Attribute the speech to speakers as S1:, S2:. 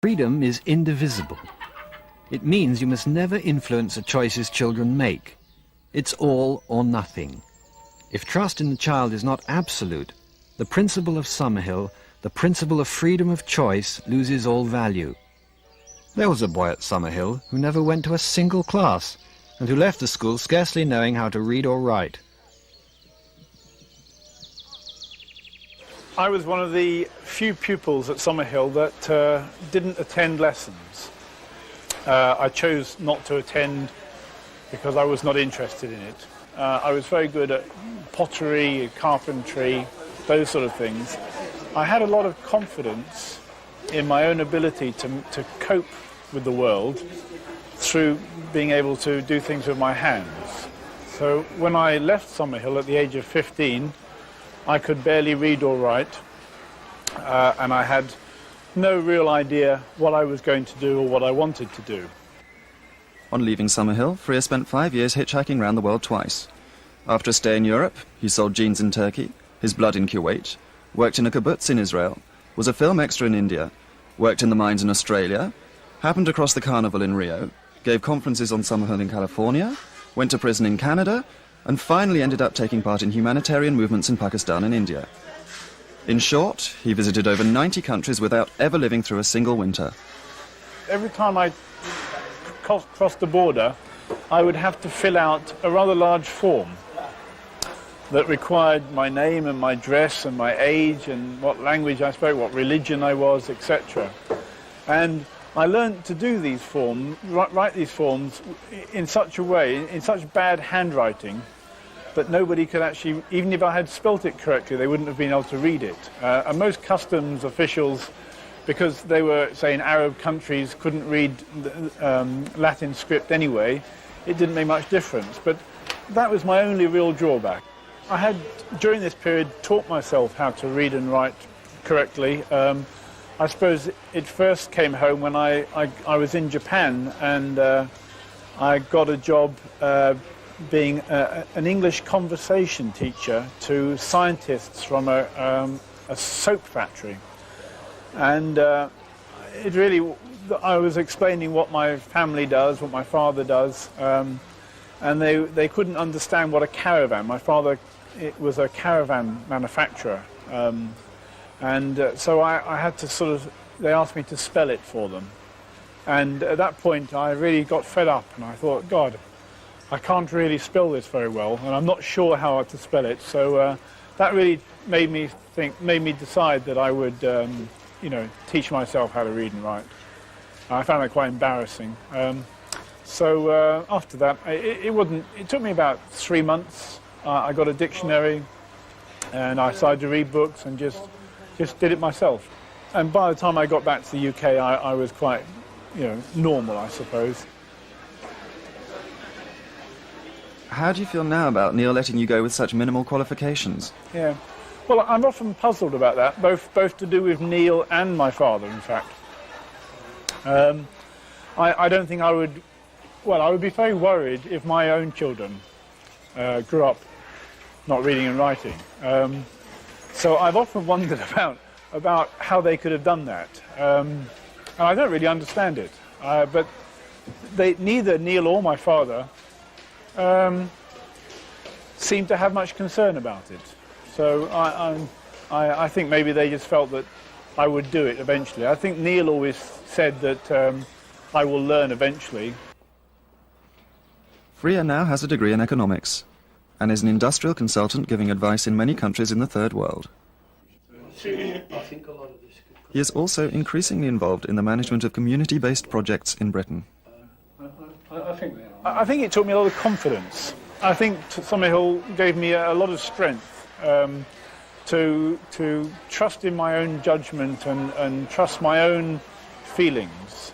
S1: Freedom is indivisible. It means you must never influence the choices children make. It's all or nothing. If trust in the child is not absolute, the principle of Summerhill, the principle of freedom of choice, loses all value. There was a boy at Summerhill who never went to a single class and who left the school scarcely knowing how to read or write.
S2: I was one of the few pupils at Summerhill that didn't attend lessons. I chose not to attend because I was not interested in it. I was very good at pottery, carpentry, those sort of things. I had a lot of confidence in my own ability to cope with the world through being able to do things with my hands. So when I left Summerhill at the age of 15, I could barely read or write, and I had no real idea what I was going to do or what I wanted to do.
S3: On leaving Summerhill, Freya spent 5 years hitchhiking around the world twice. After a stay in Europe, he sold jeans in Turkey, his blood in Kuwait, worked in a kibbutz in Israel, was a film extra in India, worked in the mines in Australia, happened across the carnival in Rio, gave conferences on Summerhill in California, went to prison in Canada, and finally ended up taking part in humanitarian movements in Pakistan and India. In short, he visited over 90 countries without ever living through a single winter.
S2: Every time I crossed the border, I would have to fill out a rather large form that required my name and my dress and my age and what language I spoke, what religion I was, etc. And I learned to do these forms, write these forms in such a way, in such bad handwriting, that nobody could actually, even if I had spelt it correctly, they wouldn't have been able to read it. And most customs officials, because they were, say, in Arab countries, couldn't read Latin script anyway, it didn't make much difference. But that was my only real drawback. I had, during this period, taught myself how to read and write correctly. I suppose it first came home when I was in Japan, and I got a job being an English conversation teacher to scientists from a soap factory. And it really, I was explaining what my family does, what my father does, and they couldn't understand what a caravan. My father was a caravan manufacturer. So I had to sort of, they asked me to spell it for them. And at that point I really got fed up and I thought, God, I can't really spell this very well and I'm not sure how to spell it. So that really made me decide that I would, teach myself how to read and write. I found that quite embarrassing. So after that, it took me about 3 months. I got a dictionary and I started to read books and just did it myself. And by the time I got back to the UK, I was quite, normal, I suppose.
S3: How do you feel now about Neil letting you go with such minimal qualifications?
S2: Yeah, well, I'm often puzzled about that, both to do with Neil and my father, in fact. I don't think I would be very worried if my own children grew up not reading and writing. So I've often wondered about how they could have done that. And I don't really understand it. But neither Neil or my father seemed to have much concern about it. So I think maybe they just felt that I would do it eventually. I think Neil always said that I will learn eventually.
S3: Freya now has a degree in economics and is an industrial consultant giving advice in many countries in the Third World. He is also increasingly involved in the management of community-based projects in Britain.
S2: I think it took me a lot of confidence. I think Summerhill gave me a lot of strength to trust in my own judgment and trust my own feelings.